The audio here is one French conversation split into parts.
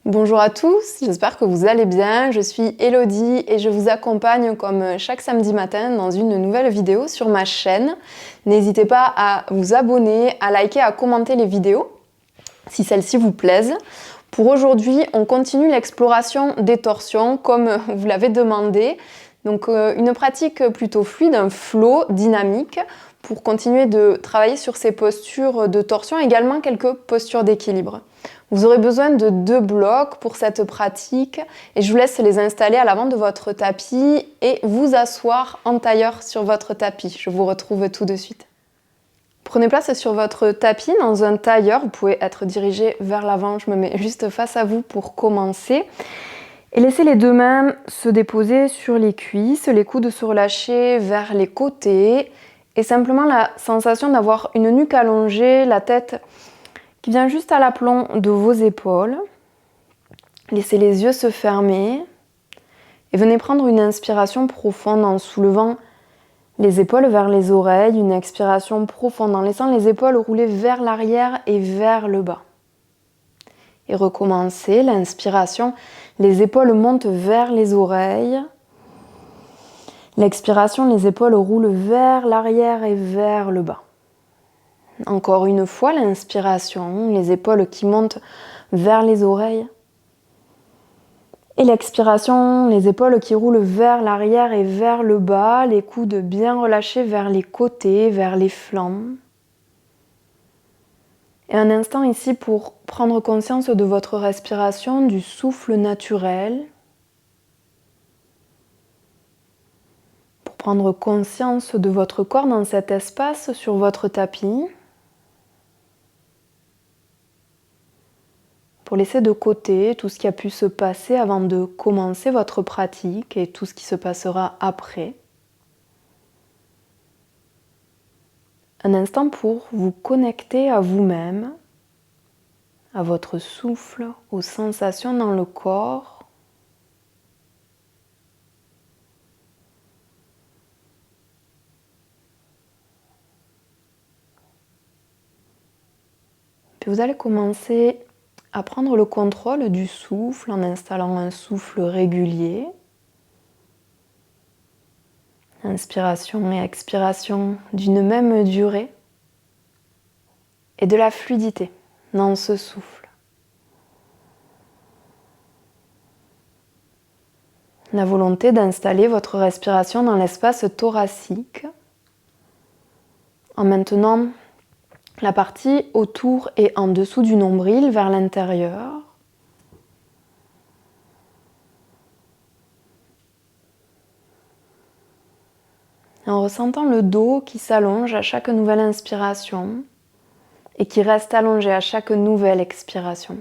Bonjour à tous, j'espère que vous allez bien. Je suis Elodie et je vous accompagne comme chaque samedi matin dans une nouvelle vidéo sur ma chaîne. N'hésitez pas à vous abonner, à liker, à commenter les vidéos si celles-ci vous plaisent. Pour aujourd'hui, on continue l'exploration des torsions comme vous l'avez demandé. Donc une pratique plutôt fluide, un flow dynamique pour continuer de travailler sur ces postures de torsion, également quelques postures d'équilibre. Vous aurez besoin de 2 blocs pour cette pratique et je vous laisse les installer à l'avant de votre tapis et vous asseoir en tailleur sur votre tapis. Je vous retrouve tout de suite. Prenez place sur votre tapis dans un tailleur, vous pouvez être dirigé vers l'avant, je me mets juste face à vous pour commencer. Et laissez les 2 mains se déposer sur les cuisses, les coudes se relâcher vers les côtés et simplement la sensation d'avoir une nuque allongée, la tête qui vient juste à l'aplomb de vos épaules. Laissez les yeux se fermer et venez prendre une inspiration profonde en soulevant les épaules vers les oreilles, une expiration profonde en laissant les épaules rouler vers l'arrière et vers le bas. Et recommencez l'inspiration, les épaules montent vers les oreilles. L'expiration, les épaules roulent vers l'arrière et vers le bas. Encore une fois, l'inspiration, les épaules qui montent vers les oreilles. Et l'expiration, les épaules qui roulent vers l'arrière et vers le bas, les coudes bien relâchés vers les côtés, vers les flancs. Et un instant ici pour prendre conscience de votre respiration, du souffle naturel. Pour prendre conscience de votre corps dans cet espace sur votre tapis. Pour laisser de côté tout ce qui a pu se passer avant de commencer votre pratique et tout ce qui se passera après. Un instant pour vous connecter à vous-même, à votre souffle, aux sensations dans le corps. Puis vous allez commencer à prendre le contrôle du souffle en installant un souffle régulier. Inspiration et expiration d'une même durée et de la fluidité dans ce souffle. La volonté d'installer votre respiration dans l'espace thoracique en maintenant la partie autour et en dessous du nombril vers l'intérieur. En ressentant le dos qui s'allonge à chaque nouvelle inspiration et qui reste allongé à chaque nouvelle expiration.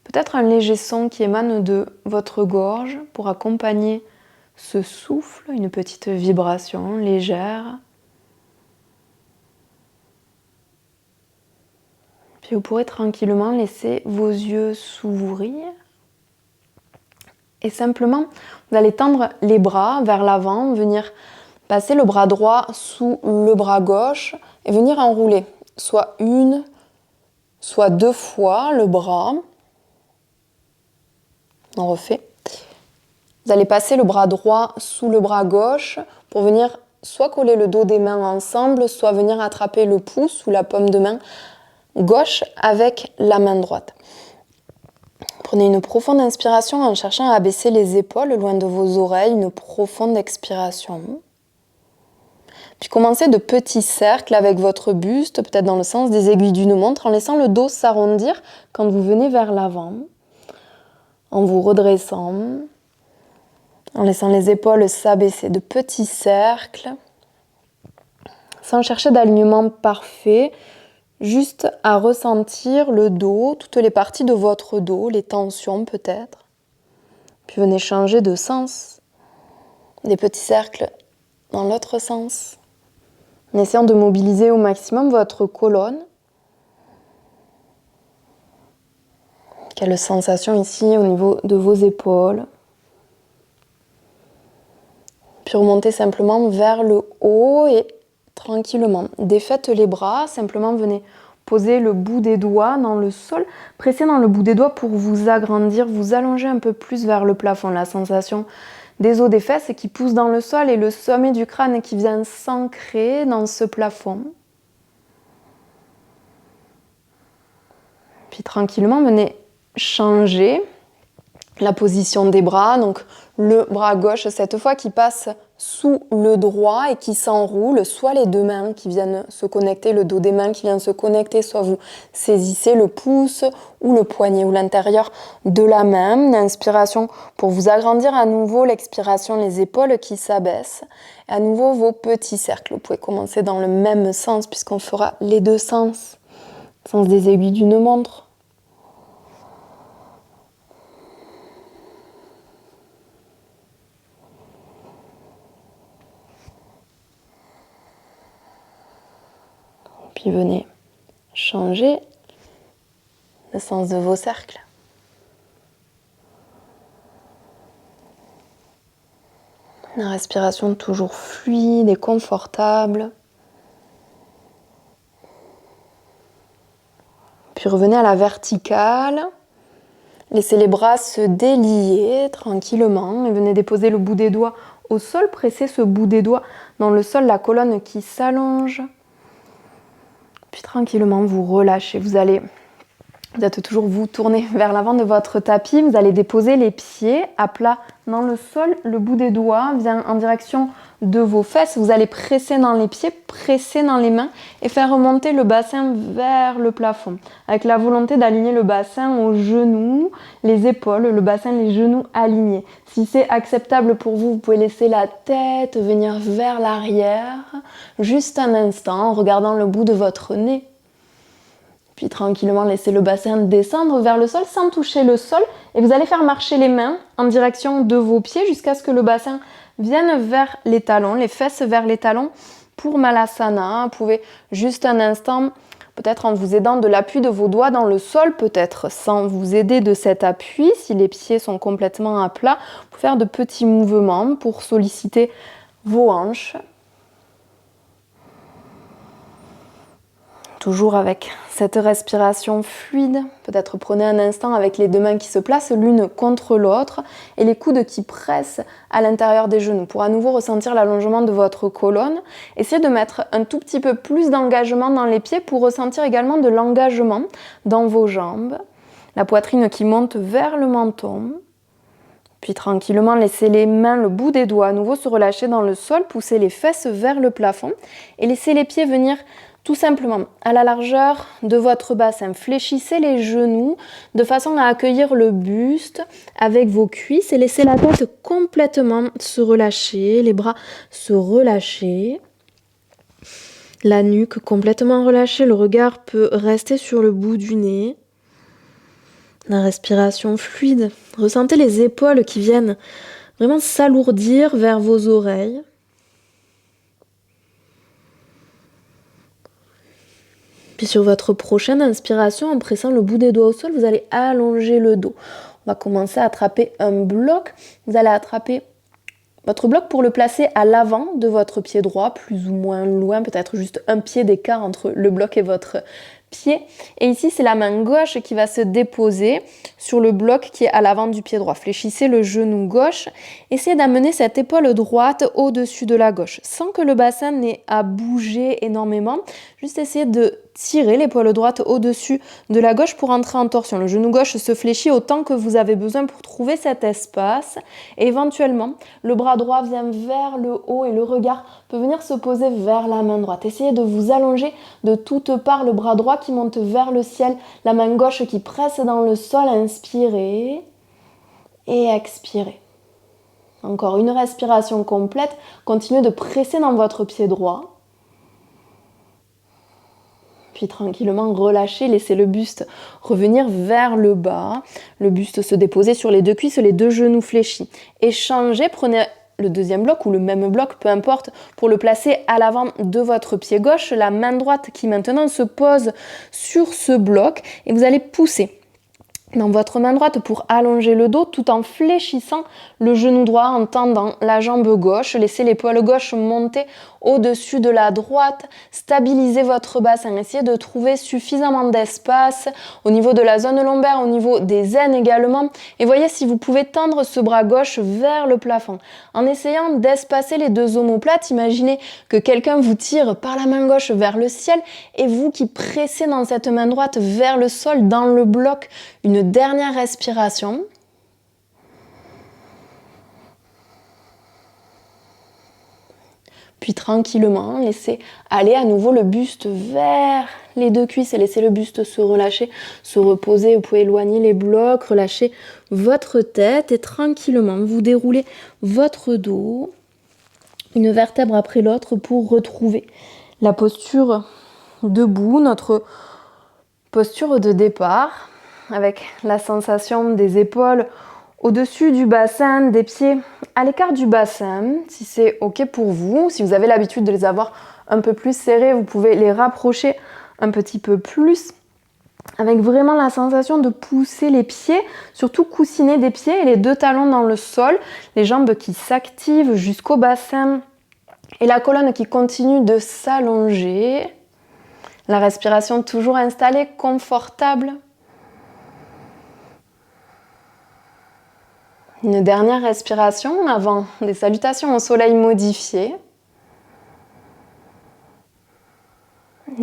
Peut-être un léger son qui émane de votre gorge pour accompagner ce souffle, une petite vibration légère. Puis vous pourrez tranquillement laisser vos yeux s'ouvrir. Et simplement, vous allez tendre les bras vers l'avant, venir passer le bras droit sous le bras gauche et venir enrouler soit 1, soit 2 fois le bras. On refait. Vous allez passer le bras droit sous le bras gauche pour venir soit coller le dos des mains ensemble, soit venir attraper le pouce ou la paume de main gauche avec la main droite. Prenez une profonde inspiration en cherchant à abaisser les épaules loin de vos oreilles, une profonde expiration. Puis commencez de petits cercles avec votre buste, peut-être dans le sens des aiguilles d'une montre, en laissant le dos s'arrondir quand vous venez vers l'avant, en vous redressant, en laissant les épaules s'abaisser, de petits cercles, sans chercher d'alignement parfait, juste à ressentir le dos, toutes les parties de votre dos, les tensions peut-être. Puis venez changer de sens, des petits cercles dans l'autre sens, en essayant de mobiliser au maximum votre colonne. Quelle sensation ici au niveau de vos épaules. Puis remontez simplement vers le haut et tranquillement. Défaites les bras, simplement venez posez le bout des doigts dans le sol. Pressez dans le bout des doigts pour vous agrandir, vous allonger un peu plus vers le plafond. La sensation des os des fesses qui poussent dans le sol et le sommet du crâne qui vient s'ancrer dans ce plafond. Puis tranquillement, venez changer la position des bras. Donc le bras gauche cette fois qui passe sous le droit et qui s'enroule, soit les deux mains qui viennent se connecter, le dos des mains qui vient se connecter, soit vous saisissez le pouce ou le poignet ou l'intérieur de la main. Inspiration pour vous agrandir à nouveau, l'expiration, les épaules qui s'abaissent. Et à nouveau vos petits cercles. Vous pouvez commencer dans le même sens puisqu'on fera les deux sens. Sens des aiguilles d'une montre. Puis venez changer le sens de vos cercles. Une respiration toujours fluide et confortable. Puis revenez à la verticale. Laissez les bras se délier tranquillement et venez déposer le bout des doigts au sol. Pressez ce bout des doigts dans le sol, la colonne qui s'allonge. Puis tranquillement, vous relâchez. Vous êtes toujours vous tourner vers l'avant de votre tapis. Vous allez déposer les pieds à plat dans le sol. Le bout des doigts vient en direction de vos fesses. Vous allez presser dans les pieds, presser dans les mains et faire remonter le bassin vers le plafond. Avec la volonté d'aligner le bassin aux genoux, les épaules, le bassin, les genoux alignés. Si c'est acceptable pour vous, vous pouvez laisser la tête venir vers l'arrière. Juste un instant en regardant le bout de votre nez. Puis tranquillement, laissez le bassin descendre vers le sol sans toucher le sol. Et vous allez faire marcher les mains en direction de vos pieds jusqu'à ce que le bassin vienne vers les talons, les fesses vers les talons pour Malasana. Vous pouvez juste un instant, peut-être en vous aidant de l'appui de vos doigts dans le sol, peut-être sans vous aider de cet appui. Si les pieds sont complètement à plat, vous pouvez faire de petits mouvements pour solliciter vos hanches. Toujours avec cette respiration fluide, peut-être prenez un instant avec les deux mains qui se placent l'une contre l'autre et les coudes qui pressent à l'intérieur des genoux pour à nouveau ressentir l'allongement de votre colonne. Essayez de mettre un tout petit peu plus d'engagement dans les pieds pour ressentir également de l'engagement dans vos jambes. La poitrine qui monte vers le menton. Puis tranquillement, laissez les mains, le bout des doigts à nouveau se relâcher dans le sol, poussez les fesses vers le plafond et laissez les pieds venir tout simplement à la largeur de votre bassin. Fléchissez les genoux de façon à accueillir le buste avec vos cuisses et laissez la tête complètement se relâcher, les bras se relâcher, la nuque complètement relâchée, le regard peut rester sur le bout du nez. La respiration fluide. Ressentez les épaules qui viennent vraiment s'alourdir vers vos oreilles. Puis sur votre prochaine inspiration, en pressant le bout des doigts au sol, vous allez allonger le dos. On va commencer à attraper un bloc. Vous allez attraper votre bloc pour le placer à l'avant de votre pied droit, plus ou moins loin, peut-être juste un pied d'écart entre le bloc et votre pied. Et ici, c'est la main gauche qui va se déposer sur le bloc qui est à l'avant du pied droit. Fléchissez le genou gauche. Essayez d'amener cette épaule droite au-dessus de la gauche, sans que le bassin n'ait à bouger énormément. Juste essayez de tirer l'épaule droite au-dessus de la gauche pour entrer en torsion. Le genou gauche se fléchit autant que vous avez besoin pour trouver cet espace. Et éventuellement, le bras droit vient vers le haut et le regard peut venir se poser vers la main droite. Essayez de vous allonger de toutes parts, le bras droit qui monte vers le ciel, la main gauche qui presse dans le sol. Inspirez et expirez. Encore une respiration complète. Continuez de presser dans votre pied droit. Puis tranquillement relâchez, laissez le buste revenir vers le bas. Le buste se déposer sur les deux cuisses, les deux genoux fléchis. Échangez, prenez le deuxième bloc ou le même bloc, peu importe, pour le placer à l'avant de votre pied gauche. La main droite qui maintenant se pose sur ce bloc et vous allez pousser dans votre main droite pour allonger le dos tout en fléchissant le genou droit en tendant la jambe gauche. Laissez l'épaule gauche monter au-dessus de la droite. Stabilisez votre bassin. Essayez de trouver suffisamment d'espace au niveau de la zone lombaire, au niveau des aines également. Et voyez si vous pouvez tendre ce bras gauche vers le plafond. En essayant d'espacer les deux omoplates, imaginez que quelqu'un vous tire par la main gauche vers le ciel et vous qui pressez dans cette main droite vers le sol dans le bloc. Une dernière respiration. Puis tranquillement, laissez aller à nouveau le buste vers les deux cuisses et laissez le buste se relâcher, se reposer. Vous pouvez éloigner les blocs, relâcher votre tête et tranquillement vous déroulez votre dos, une vertèbre après l'autre pour retrouver la posture debout, notre posture de départ avec la sensation des épaules au-dessus du bassin, des pieds à l'écart du bassin, si c'est ok pour vous. Si vous avez l'habitude de les avoir un peu plus serrés, vous pouvez les rapprocher un petit peu plus, avec vraiment la sensation de pousser les pieds, surtout coussiner des pieds et les deux talons dans le sol, les jambes qui s'activent jusqu'au bassin et la colonne qui continue de s'allonger. La respiration toujours installée, confortable. Une dernière respiration avant des salutations au soleil modifiées.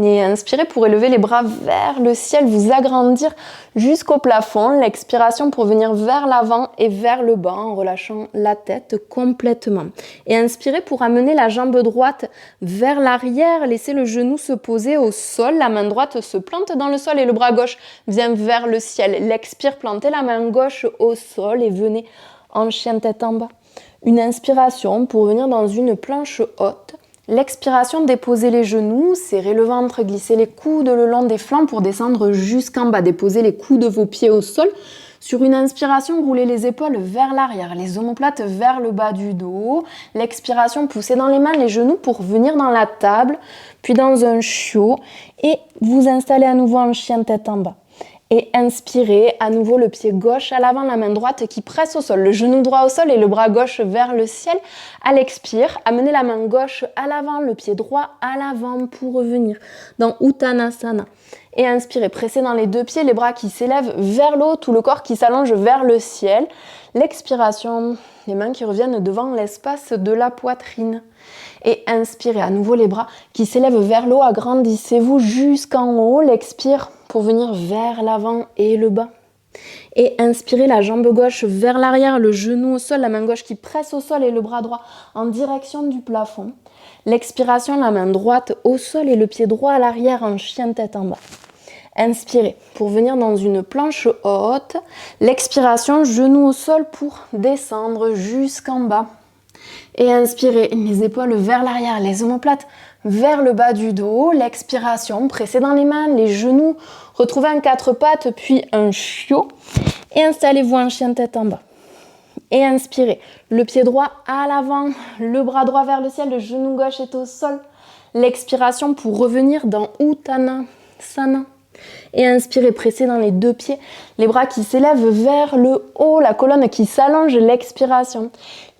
Et inspirez pour élever les bras vers le ciel, vous agrandir jusqu'au plafond. L'expiration pour venir vers l'avant et vers le bas en relâchant la tête complètement. Et inspirez pour amener la jambe droite vers l'arrière. Laissez le genou se poser au sol. La main droite se plante dans le sol et le bras gauche vient vers le ciel. L'expire, plantez la main gauche au sol et venez en chien tête en bas. Une inspiration pour venir dans une planche haute. L'expiration, déposez les genoux, serrez le ventre, glissez les coudes le long des flancs pour descendre jusqu'en bas. Déposez les coudes de vos pieds au sol. Sur une inspiration, roulez les épaules vers l'arrière, les omoplates vers le bas du dos. L'expiration, poussez dans les mains les genoux pour venir dans la table, puis dans un chiot et vous installez à nouveau en chien tête en bas. Et inspirez, à nouveau le pied gauche à l'avant, la main droite qui presse au sol, le genou droit au sol et le bras gauche vers le ciel. À l'expire, amenez la main gauche à l'avant, le pied droit à l'avant pour revenir dans Uttanasana. Et inspirez, pressez dans les deux pieds, les bras qui s'élèvent vers le haut, tout le corps qui s'allonge vers le ciel. L'expiration, les mains qui reviennent devant l'espace de la poitrine. Et inspirez, à nouveau les bras qui s'élèvent vers le haut, agrandissez-vous jusqu'en haut. L'expire pour venir vers l'avant et le bas. Et inspirez la jambe gauche vers l'arrière, le genou au sol, la main gauche qui presse au sol et le bras droit en direction du plafond. L'expiration, la main droite au sol et le pied droit à l'arrière en chien tête en bas. Inspirez pour venir dans une planche haute. L'expiration, genou au sol pour descendre jusqu'en bas. Et inspirez, les épaules vers l'arrière, les omoplates vers le bas du dos. L'expiration, pressez dans les mains, les genoux, retrouvez un quatre pattes puis un chiot. Et installez-vous en chien tête en bas. Et inspirez, le pied droit à l'avant, le bras droit vers le ciel, le genou gauche est au sol. L'expiration pour revenir dans Uttanasana. Et inspirez, pressez dans les deux pieds, les bras qui s'élèvent vers le haut, la colonne qui s'allonge, l'expiration.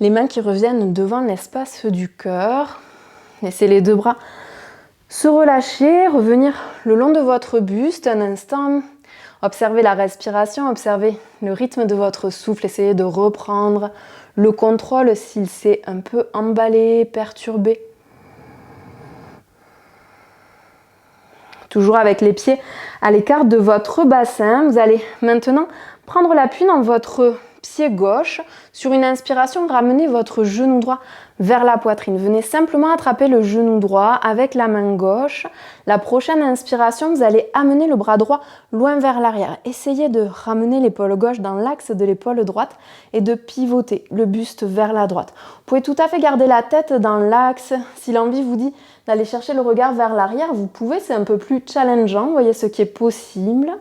Les mains qui reviennent devant l'espace du cœur. Laissez les deux bras se relâcher, revenir le long de votre buste un instant. Observez la respiration, observez le rythme de votre souffle. Essayez de reprendre le contrôle s'il s'est un peu emballé, perturbé. Toujours avec les pieds à l'écart de votre bassin. Vous allez maintenant prendre l'appui dans votre pied gauche. Sur une inspiration, ramenez votre genou droit vers la poitrine. Venez simplement attraper le genou droit avec la main gauche. La prochaine inspiration, vous allez amener le bras droit loin vers l'arrière. Essayez de ramener l'épaule gauche dans l'axe de l'épaule droite et de pivoter le buste vers la droite. Vous pouvez tout à fait garder la tête dans l'axe. Si l'envie vous dit d'aller chercher le regard vers l'arrière, vous pouvez, c'est un peu plus challengeant. Voyez ce qui est possible.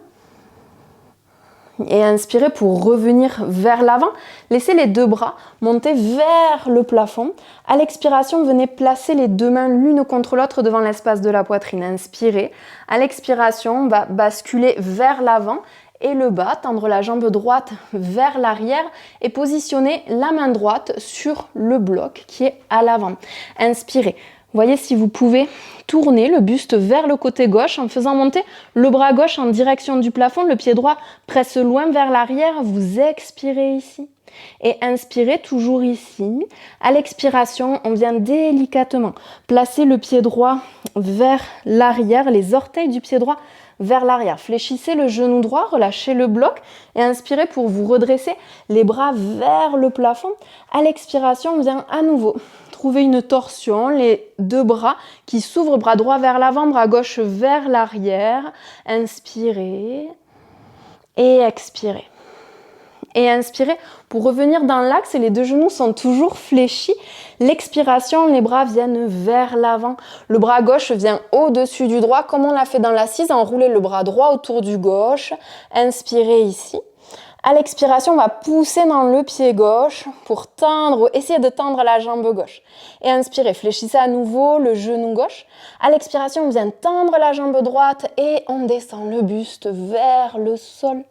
Et inspirez pour revenir vers l'avant. Laissez les deux bras monter vers le plafond. À l'expiration, venez placer les deux mains l'une contre l'autre devant l'espace de la poitrine. Inspirez. À l'expiration, on va basculer vers l'avant et le bas, tendre la jambe droite vers l'arrière et positionner la main droite sur le bloc qui est à l'avant. Inspirez. Voyez si vous pouvez tourner le buste vers le côté gauche en faisant monter le bras gauche en direction du plafond, le pied droit presse loin vers l'arrière, vous expirez ici. Et inspirez toujours ici. À l'expiration, on vient délicatement placer le pied droit vers l'arrière, les orteils du pied droit vers l'arrière. Fléchissez le genou droit, relâchez le bloc et inspirez pour vous redresser les bras vers le plafond. À l'expiration, on vient à nouveau trouver une torsion, les deux bras qui s'ouvrent, bras droit vers l'avant, bras gauche vers l'arrière. Inspirez et expirez. Et inspirez pour revenir dans l'axe et les deux genoux sont toujours fléchis. L'expiration, les bras viennent vers l'avant. Le bras gauche vient au-dessus du droit comme on l'a fait dans l'assise. Enroulez le bras droit autour du gauche. Inspirez ici. À l'expiration, on va pousser dans le pied gauche pour tendre, essayer de tendre la jambe gauche. Et inspirez, fléchissez à nouveau le genou gauche. À l'expiration, on vient tendre la jambe droite et on descend le buste vers le sol.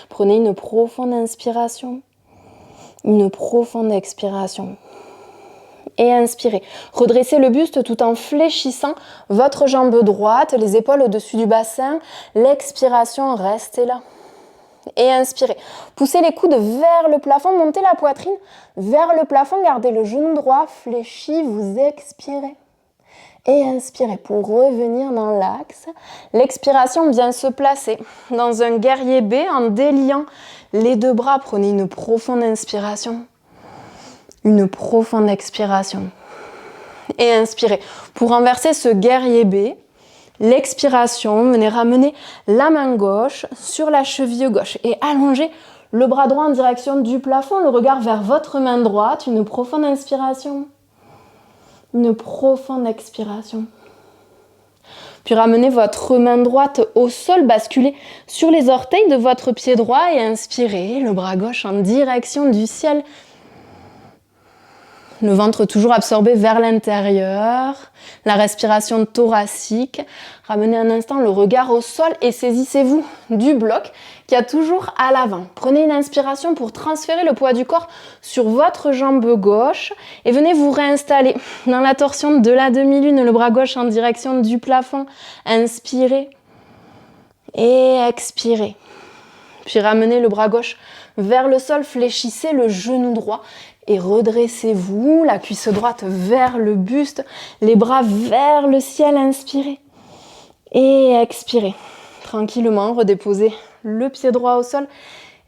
Prenez une profonde inspiration, une profonde expiration. Et inspirez. Redressez le buste tout en fléchissant votre jambe droite, les épaules au-dessus du bassin. L'expiration, restez là. Et inspirez. Poussez les coudes vers le plafond, montez la poitrine vers le plafond, gardez le genou droit fléchi, vous expirez. Et inspirez pour revenir dans l'axe. L'expiration vient se placer dans un guerrier B en déliant les deux bras. Prenez une profonde inspiration, une profonde expiration. Et inspirez. Pour renverser ce guerrier B, l'expiration, venez ramener la main gauche sur la cheville gauche et allongez le bras droit en direction du plafond, le regard vers votre main droite, une profonde inspiration, une profonde expiration. Puis ramenez votre main droite au sol, basculez sur les orteils de votre pied droit et inspirez le bras gauche en direction du ciel. Le ventre toujours absorbé vers l'intérieur, la respiration thoracique. Ramenez un instant le regard au sol et saisissez-vous du bloc qui est toujours à l'avant. Prenez une inspiration pour transférer le poids du corps sur votre jambe gauche et venez vous réinstaller dans la torsion de la demi-lune, le bras gauche en direction du plafond. Inspirez et expirez. Puis ramenez le bras gauche vers le sol, fléchissez le genou droit et redressez-vous, la cuisse droite vers le buste, les bras vers le ciel, inspirez et expirez. Tranquillement, redéposez le pied droit au sol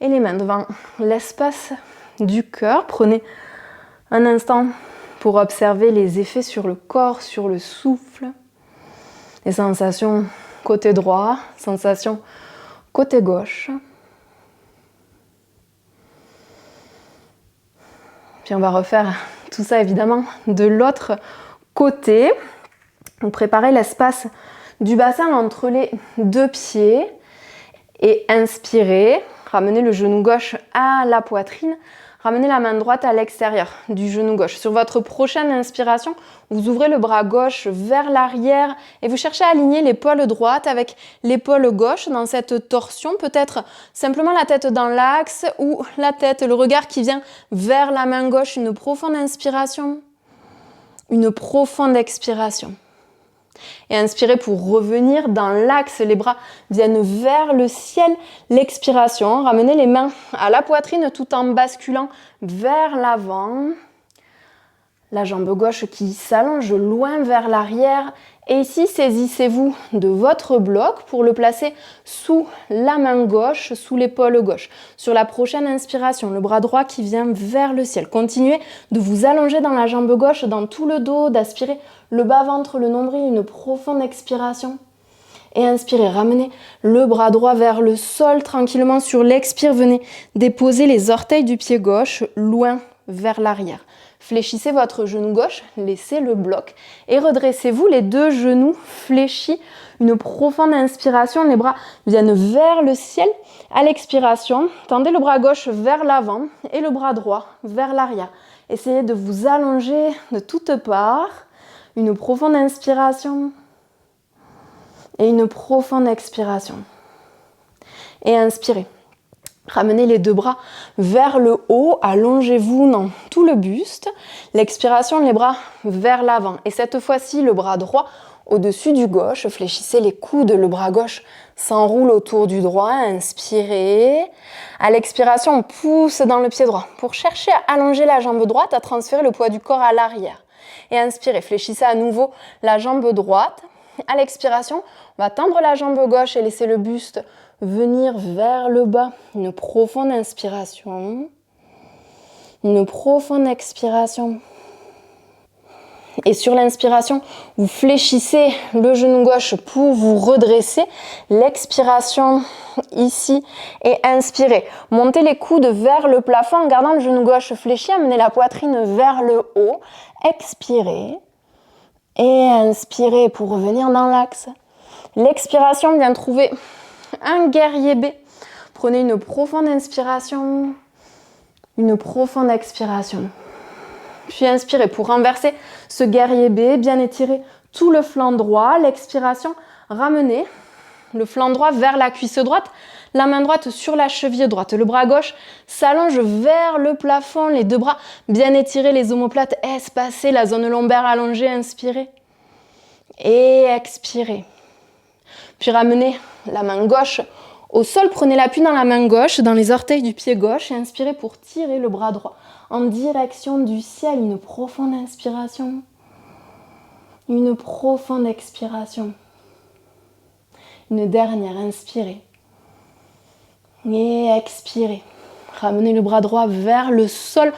et les mains devant l'espace du cœur. Prenez un instant pour observer les effets sur le corps, sur le souffle, les sensations côté droit, sensations côté gauche. Puis on va refaire tout ça évidemment de l'autre côté. Vous préparez l'espace du bassin entre les deux pieds et inspirez. Ramenez le genou gauche à la poitrine. Ramenez la main droite à l'extérieur du genou gauche. Sur votre prochaine inspiration, vous ouvrez le bras gauche vers l'arrière et vous cherchez à aligner l'épaule droite avec l'épaule gauche dans cette torsion. Peut-être simplement la tête dans l'axe ou la tête, le regard qui vient vers la main gauche. Une profonde inspiration, une profonde expiration. Et inspirez pour revenir dans l'axe, les bras viennent vers le ciel. L'expiration, ramenez les mains à la poitrine tout en basculant vers l'avant. La jambe gauche qui s'allonge loin vers l'arrière. Et ici, saisissez-vous de votre bloc pour le placer sous la main gauche, sous l'épaule gauche. Sur la prochaine inspiration, le bras droit qui vient vers le ciel. Continuez de vous allonger dans la jambe gauche, dans tout le dos, d'aspirer le bas-ventre, le nombril, une profonde expiration. Et inspirez, ramenez le bras droit vers le sol tranquillement. Sur l'expire, venez déposer les orteils du pied gauche loin vers l'arrière. Fléchissez votre genou gauche, laissez le bloc et redressez-vous les deux genoux fléchis. Une profonde inspiration, les bras viennent vers le ciel. À l'expiration, tendez le bras gauche vers l'avant et le bras droit vers l'arrière. Essayez de vous allonger de toutes parts. Une profonde inspiration et une profonde expiration. Et inspirez. Ramenez les deux bras vers le haut, allongez-vous dans tout le buste. L'expiration, les bras vers l'avant. Et cette fois-ci, le bras droit au-dessus du gauche. Fléchissez les coudes, le bras gauche s'enroule autour du droit. Inspirez. À l'expiration, on pousse dans le pied droit pour chercher à allonger la jambe droite, à transférer le poids du corps à l'arrière. Et inspirez, fléchissez à nouveau la jambe droite. À l'expiration, on va tendre la jambe gauche et laisser le buste venir vers le bas. Une profonde inspiration. Une profonde expiration. Et sur l'inspiration, vous fléchissez le genou gauche pour vous redresser. L'expiration ici et inspirez. Montez les coudes vers le plafond en gardant le genou gauche fléchi. Amenez la poitrine vers le haut. Expirez. Et inspirez pour revenir dans l'axe. L'expiration vient trouver un guerrier B. Prenez une profonde inspiration, une profonde expiration. Puis inspirez pour renverser ce guerrier B, bien étirer tout le flanc droit. L'expiration, ramenez le flanc droit vers la cuisse droite, la main droite sur la cheville droite. Le bras gauche s'allonge vers le plafond, les deux bras bien étirés, les omoplates espacées, la zone lombaire allongée. Inspirez et expirez. Puis ramenez la main gauche au sol, prenez l'appui dans la main gauche, dans les orteils du pied gauche et inspirez pour tirer le bras droit en direction du ciel. Une profonde inspiration, une profonde expiration. Une dernière, inspirez et expirez. Ramenez le bras droit vers le sol.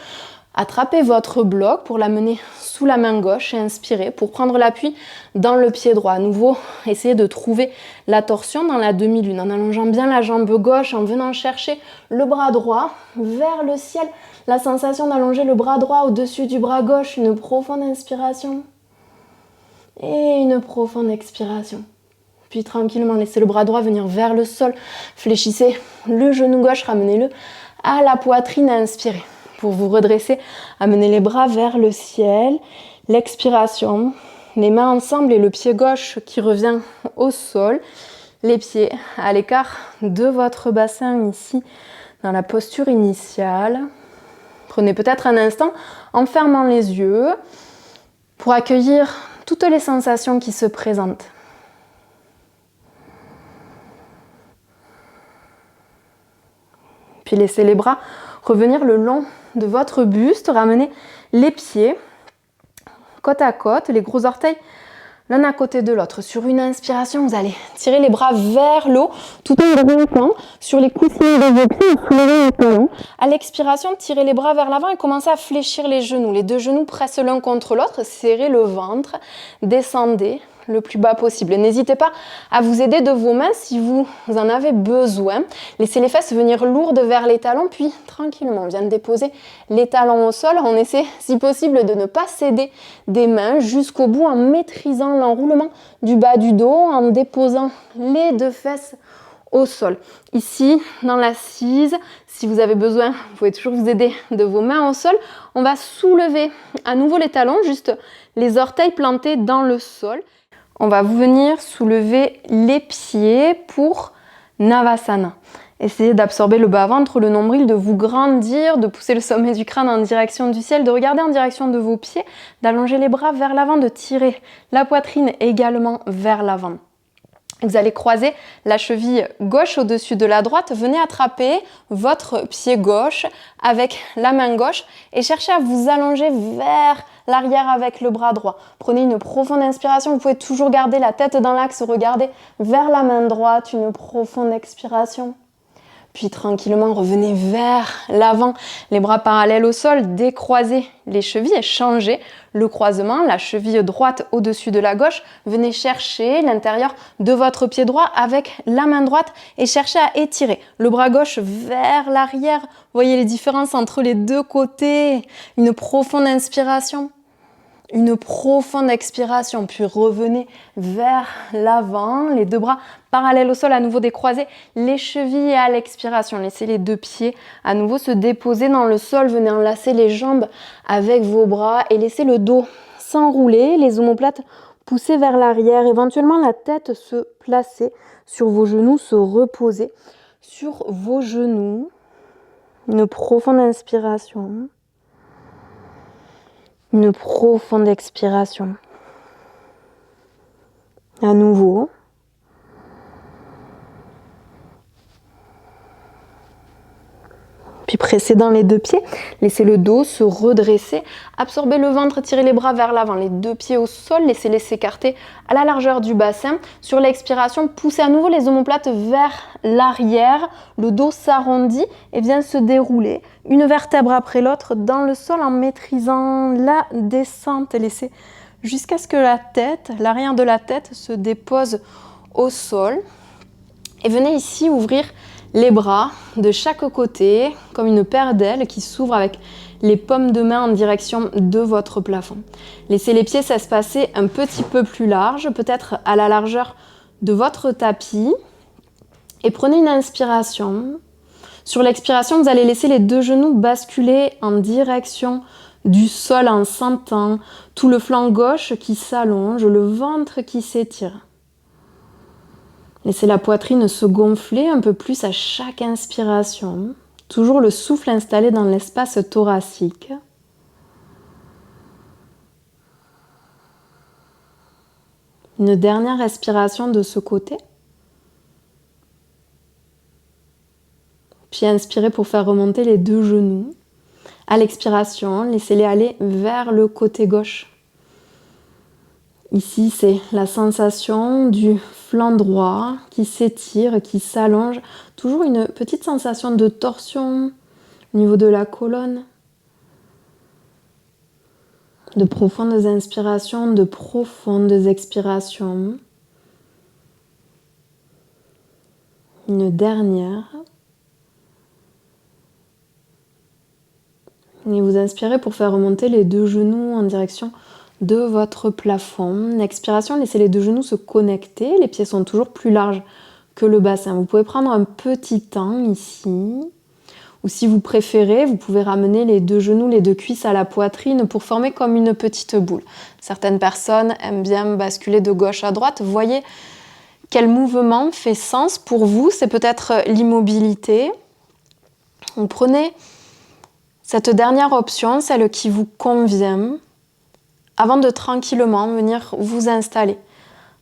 Attrapez votre bloc pour l'amener sous la main gauche et inspirez pour prendre l'appui dans le pied droit. À nouveau, essayez de trouver la torsion dans la demi-lune en allongeant bien la jambe gauche, en venant chercher le bras droit vers le ciel. La sensation d'allonger le bras droit au-dessus du bras gauche. Une profonde inspiration et une profonde expiration. Puis tranquillement, laissez le bras droit venir vers le sol. Fléchissez le genou gauche, ramenez-le à la poitrine. Inspirez. Pour vous redresser, amenez les bras vers le ciel. L'expiration, les mains ensemble et le pied gauche qui revient au sol. Les pieds à l'écart de votre bassin ici, dans la posture initiale. Prenez peut-être un instant en fermant les yeux pour accueillir toutes les sensations qui se présentent. Puis laissez les bras revenir le long de votre buste, ramenez les pieds côte à côte, les gros orteils l'un à côté de l'autre. Sur une inspiration, vous allez tirer les bras vers le haut, tout en remontant sur les coussins de vos pieds et soulevez les talons. À l'expiration, tirez les bras vers l'avant et commencez à fléchir les genoux. Les deux genoux pressent l'un contre l'autre, serrez le ventre, descendez le plus bas possible. N'hésitez pas à vous aider de vos mains si vous en avez besoin. Laissez les fesses venir lourdes vers les talons, puis tranquillement, on vient de déposer les talons au sol. On essaie, si possible, de ne pas céder des mains jusqu'au bout en maîtrisant l'enroulement du bas du dos, en déposant les deux fesses au sol. Ici, dans l'assise, si vous avez besoin, vous pouvez toujours vous aider de vos mains au sol. On va soulever à nouveau les talons, juste les orteils plantés dans le sol. On va venir soulever les pieds pour Navasana. Essayez d'absorber le bas-ventre, le nombril, de vous grandir, de pousser le sommet du crâne en direction du ciel, de regarder en direction de vos pieds, d'allonger les bras vers l'avant, de tirer la poitrine également vers l'avant. Vous allez croiser la cheville gauche au-dessus de la droite. Venez attraper votre pied gauche avec la main gauche et cherchez à vous allonger vers l'arrière avec le bras droit. Prenez une profonde inspiration. Vous pouvez toujours garder la tête dans l'axe, regarder vers la main droite. Une profonde expiration. Puis tranquillement, revenez vers l'avant, les bras parallèles au sol, décroisez les chevilles et changez le croisement, la cheville droite au-dessus de la gauche. Venez chercher l'intérieur de votre pied droit avec la main droite et cherchez à étirer le bras gauche vers l'arrière. Voyez les différences entre les deux côtés. Une profonde inspiration. Une profonde expiration, puis revenez vers l'avant, les deux bras parallèles au sol, à nouveau décroisez les chevilles et à l'expiration. Laissez les deux pieds à nouveau se déposer dans le sol, venez enlacer les jambes avec vos bras et laissez le dos s'enrouler, les omoplates pousser vers l'arrière, éventuellement la tête se placer sur vos genoux, se reposer sur vos genoux. Une profonde inspiration. Une profonde expiration. À nouveau. Puis pressez dans les deux pieds, laissez le dos se redresser, absorbez le ventre, tirez les bras vers l'avant, les deux pieds au sol, laissez-les s'écarter à la largeur du bassin. Sur l'expiration, poussez à nouveau les omoplates vers l'arrière, le dos s'arrondit et vient se dérouler, une vertèbre après l'autre dans le sol en maîtrisant la descente. Laissez jusqu'à ce que la tête, l'arrière de la tête se dépose au sol. Et venez ici ouvrir les bras de chaque côté, comme une paire d'ailes qui s'ouvre avec les paumes de main en direction de votre plafond. Laissez les pieds s'espacer un petit peu plus large, peut-être à la largeur de votre tapis. Et prenez une inspiration. Sur l'expiration, vous allez laisser les deux genoux basculer en direction du sol en sentant tout le flanc gauche qui s'allonge, le ventre qui s'étire. Laissez la poitrine se gonfler un peu plus à chaque inspiration. Toujours le souffle installé dans l'espace thoracique. Une dernière respiration de ce côté. Puis inspirez pour faire remonter les deux genoux. À l'expiration, laissez-les aller vers le côté gauche. Ici, c'est la sensation du flanc droit qui s'étire, qui s'allonge. Toujours une petite sensation de torsion au niveau de la colonne. De profondes inspirations, de profondes expirations. Une dernière. Et vous inspirez pour faire remonter les deux genoux en direction de votre plafond. Expiration, laissez les deux genoux se connecter. Les pieds sont toujours plus larges que le bassin. Vous pouvez prendre un petit temps ici. Ou si vous préférez, vous pouvez ramener les deux genoux, les deux cuisses à la poitrine pour former comme une petite boule. Certaines personnes aiment bien basculer de gauche à droite. Voyez quel mouvement fait sens pour vous. C'est peut-être l'immobilité. Donc prenez cette dernière option, celle qui vous convient, avant de tranquillement venir vous installer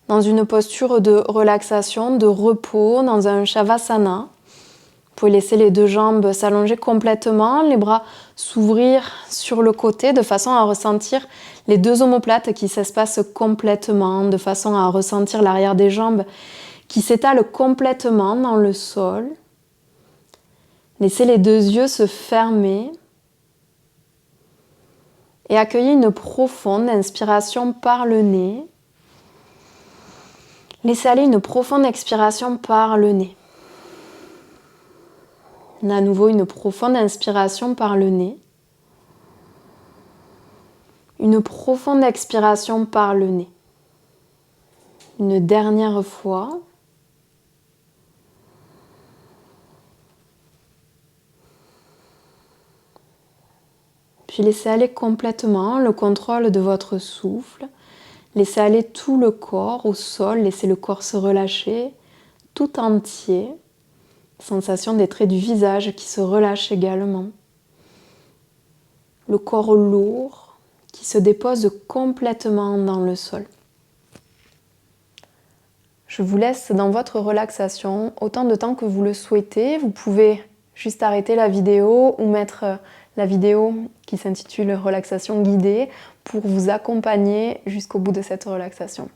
dans une posture de relaxation, de repos, dans un Shavasana. Vous pouvez laisser les deux jambes s'allonger complètement, les bras s'ouvrir sur le côté de façon à ressentir les deux omoplates qui s'espacent complètement, de façon à ressentir l'arrière des jambes qui s'étale complètement dans le sol. Laissez les deux yeux se fermer. Et accueillez une profonde inspiration par le nez. Laissez aller une profonde expiration par le nez. À nouveau, une profonde inspiration par le nez. Une profonde expiration par le nez. Une dernière fois. Puis laissez aller complètement le contrôle de votre souffle. Laissez aller tout le corps au sol, laissez le corps se relâcher tout entier. Sensation des traits du visage qui se relâchent également. Le corps lourd qui se dépose complètement dans le sol. Je vous laisse dans votre relaxation autant de temps que vous le souhaitez. Vous pouvez juste arrêter la vidéo ou mettre la vidéo qui s'intitule Relaxation guidée pour vous accompagner jusqu'au bout de cette relaxation.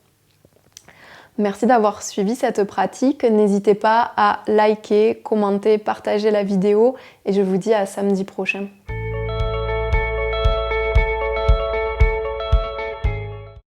Merci d'avoir suivi cette pratique. N'hésitez pas à liker, commenter, partager la vidéo et je vous dis à samedi prochain.